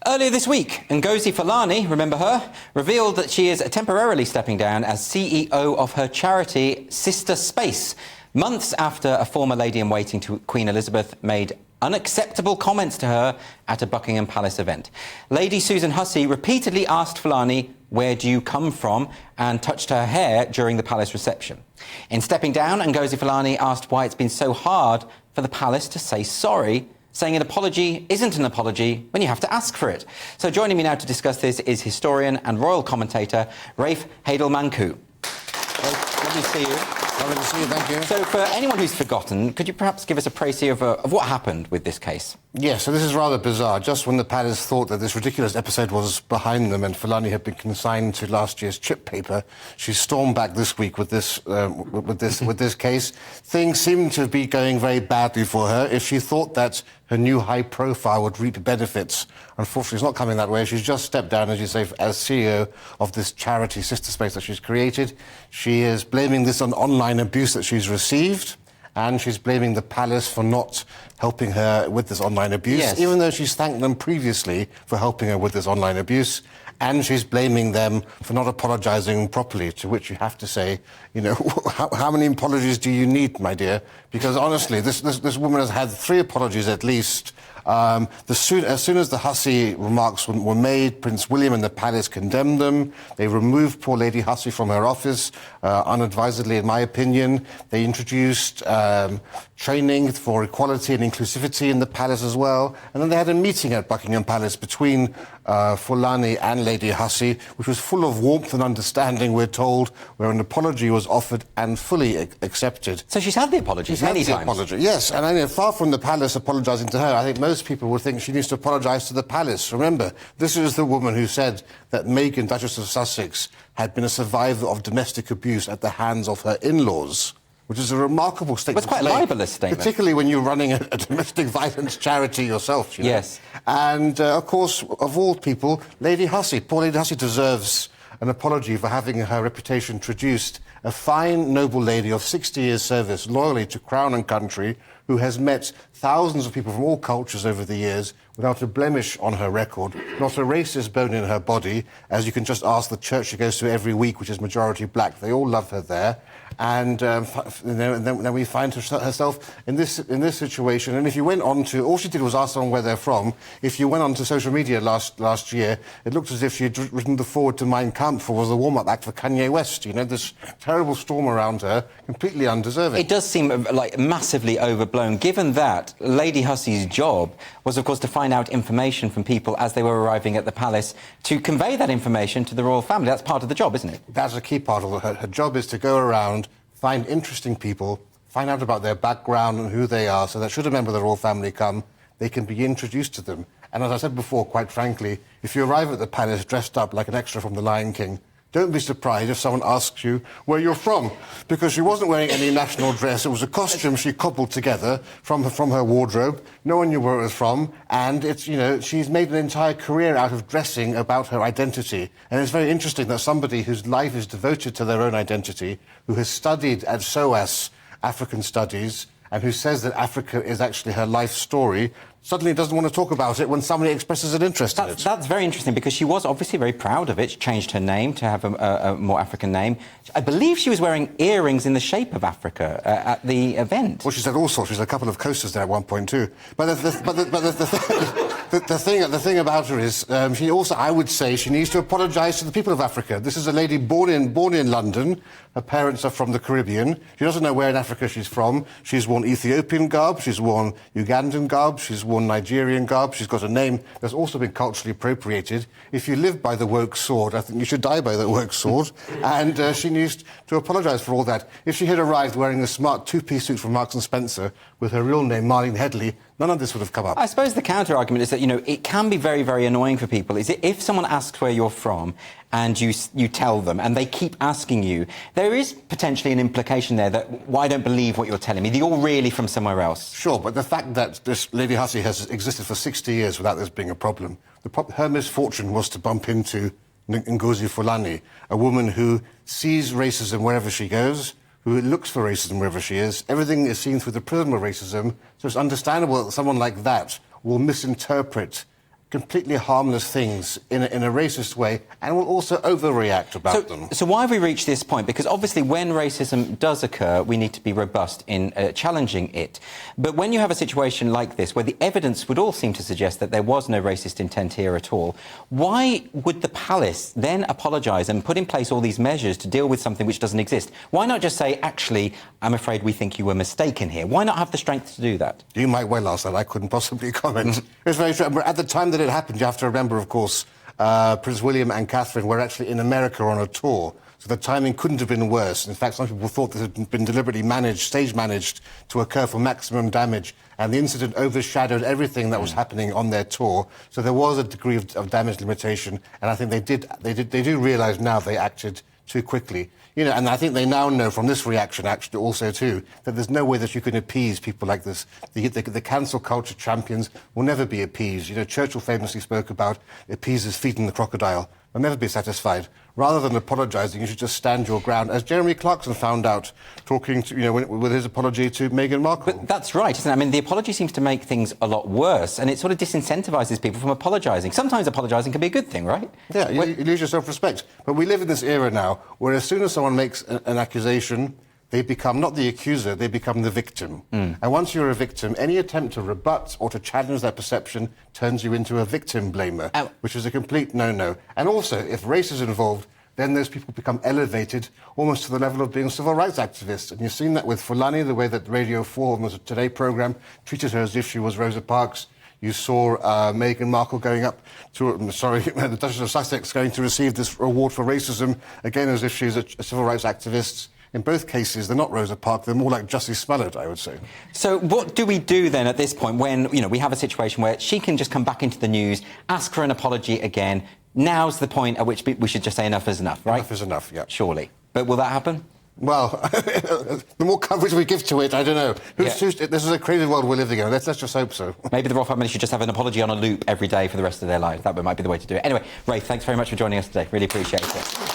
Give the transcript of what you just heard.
Earlier this week, Ngozi Fulani, remember her, revealed that she is temporarily stepping down as CEO of her charity Sister Space, months after a former lady-in-waiting to Queen Elizabeth made unacceptable comments to her at a Buckingham Palace event. Lady Susan Hussey repeatedly asked Fulani, "Where do you come from?" and touched her hair during the palace reception. In stepping down, Ngozi Fulani asked why it's been so hard for the palace to say sorry, saying an apology isn't an apology when you have to ask for it. So joining me now to discuss this is historian and royal commentator Rafe Heydel-Mankoo. Lovely to see you. Lovely to see you, thank you. So for anyone who's forgotten, could you perhaps give us a précis of what happened with this case? Yes, so this is rather bizarre. Just when the palace thought that this ridiculous episode was behind them and Fulani had been consigned to last year's chip paper, she stormed back this week with this case. Things seem to be going very badly for her. If she thought that her new high profile would reap benefits, unfortunately, it's not coming that way. She's just stepped down, as you say, as CEO of this charity Sister Space that she's created. She is blaming this on online abuse that she's received, and she's blaming the palace for not helping her with this online abuse, yes, even though she's thanked them previously for helping her with this online abuse. And she's blaming them for not apologising properly, to which you have to say, you know, how many apologies do you need, my dear? Because honestly, this woman has had 3 apologies at least. As soon as the Hussey remarks were made, Prince William and the palace condemned them. They removed poor Lady Hussey from her office, unadvisedly, in my opinion. They introduced training for equality and inclusivity in the palace as well. And then they had a meeting at Buckingham Palace between Fulani and Lady Hussey, which was full of warmth and understanding, we're told, where an apology was offered and fully accepted. So she's had the apologies many times. Apology, yes, and I mean, far from the palace apologising to her, I think most people would think she needs to apologise to the palace. Remember, this is the woman who said that Meghan, Duchess of Sussex, had been a survivor of domestic abuse at the hands of her in-laws, which is a remarkable statement. It's quite a libelous statement. Particularly when you're running a domestic violence charity yourself, you know? Yes. And, of course, of all people, Lady Hussey, poor Lady Hussey deserves an apology for having her reputation traduced. A fine, noble lady of 60 years' service, loyally to Crown and country, who has met thousands of people from all cultures over the years without a blemish on her record, not a racist bone in her body, as you can just ask the church she goes to every week, which is majority black. They all love her there. And then we find herself in this situation. And if you went on to, all she did was ask someone where they're from. If you went on to social media last year, it looked as if she had written the foreword to Mein Kampf or was a warm-up act for Kanye West. You know, this terrible storm around her, completely undeserving. It does seem like massively overblown, given that Lady Hussey's job was, of course, to find out information from people as they were arriving at the palace, to convey that information to the royal family. That's part of the job, isn't it? That's a key part of her job, is to go around, find interesting people, find out about their background and who they are, so that should a member of the royal family come, they can be introduced to them. And as I said before, quite frankly, if you arrive at the palace dressed up like an extra from The Lion King, don't be surprised if someone asks you where you're from, because she wasn't wearing any national dress. It was a costume she cobbled together from her wardrobe. No one knew where it was from, and it's, you know, she's made an entire career out of dressing about her identity. And it's very interesting that somebody whose life is devoted to their own identity, who has studied at SOAS African Studies, and who says that Africa is actually her life story, suddenly doesn't want to talk about it when somebody expresses an interest in it. That's very interesting, because she was obviously very proud of it. She changed her name to have a more African name. I believe she was wearing earrings in the shape of Africa at the event. Well, she said all sorts. She said a couple of coasters there at one point too. But the thing about her is, she also, I would say, she needs to apologise to the people of Africa. This is a lady born in London. Her parents are from the Caribbean. She doesn't know where in Africa she's from. She's worn Ethiopian garb. She's worn Ugandan garb. She's worn Nigerian garb. She's got a name that's also been culturally appropriated. If you live by the woke sword, I think you should die by the woke sword. And she needs to apologise for all that. If she had arrived wearing a smart 2-piece suit from Marks & Spencer with her real name, Marlene Headley, none of this would have come up. I suppose the counter-argument is that, you know, it can be very, very annoying for people. Is it if someone asks where you're from and you tell them and they keep asking you, there is potentially an implication there that, well, I don't believe what you're telling me, that you're really from somewhere else. Sure, but the fact that this Lady Hussey has existed for 60 years without this being a problem, her misfortune was to bump into Ngozi Fulani, a woman who sees racism wherever she goes, who looks for racism wherever she is. Everything is seen through the prism of racism, so it's understandable that someone like that will misinterpret completely harmless things in a racist way and will also overreact about them. So why have we reached this point? Because obviously when racism does occur, we need to be robust in challenging it. But when you have a situation like this, where the evidence would all seem to suggest that there was no racist intent here at all, why would the palace then apologise and put in place all these measures to deal with something which doesn't exist? Why not just say, actually, I'm afraid we think you were mistaken here? Why not have the strength to do that? You might well ask that. I couldn't possibly comment. It's very true. At the time that it happened, you have to remember, of course, Prince William and Catherine were actually in America on a tour, so the timing couldn't have been worse. In fact, some people thought this had been deliberately stage-managed to occur for maximum damage, and the incident overshadowed everything that was happening on their tour. So there was a degree of damage limitation, and I think they do realise now they acted too quickly. You know, and I think they now know from this reaction, actually, also, too, that there's no way that you can appease people like this. The cancel culture champions will never be appeased. You know, Churchill famously spoke about appeasers feeding the crocodile. They'll never be satisfied. Rather than apologising, you should just stand your ground, as Jeremy Clarkson found out, talking to, you know, with his apology to Meghan Markle. But that's right, isn't it? I mean, the apology seems to make things a lot worse, and it sort of disincentivises people from apologising. Sometimes apologising can be a good thing, right? Yeah, you lose your self-respect. But we live in this era now where as soon as someone makes an accusation, they become not the accuser, they become the victim. And once you're a victim, any attempt to rebut or to challenge that perception turns you into a victim blamer, which is a complete no-no. And also, if race is involved, then those people become elevated almost to the level of being civil rights activists. And you've seen that with Fulani, the way that Radio 4 was a Today programme, treated her as if she was Rosa Parks. You saw Meghan Markle going up to, the Duchess of Sussex going to receive this award for racism, again as if she's a civil rights activist. In both cases, they're not Rosa Parks, they're more like Jussie Smollett, I would say. So what do we do then at this point when, you know, we have a situation where she can just come back into the news, ask for an apology again? Now's the point at which we should just say enough is enough, right? Enough is enough, yeah. Surely. But will that happen? Well, the more coverage we give to it, I don't know. This is a crazy world we're living in. Let's just hope so. Maybe the royal family should just have an apology on a loop every day for the rest of their lives. That might be the way to do it. Anyway, Rafe, thanks very much for joining us today. Really appreciate it.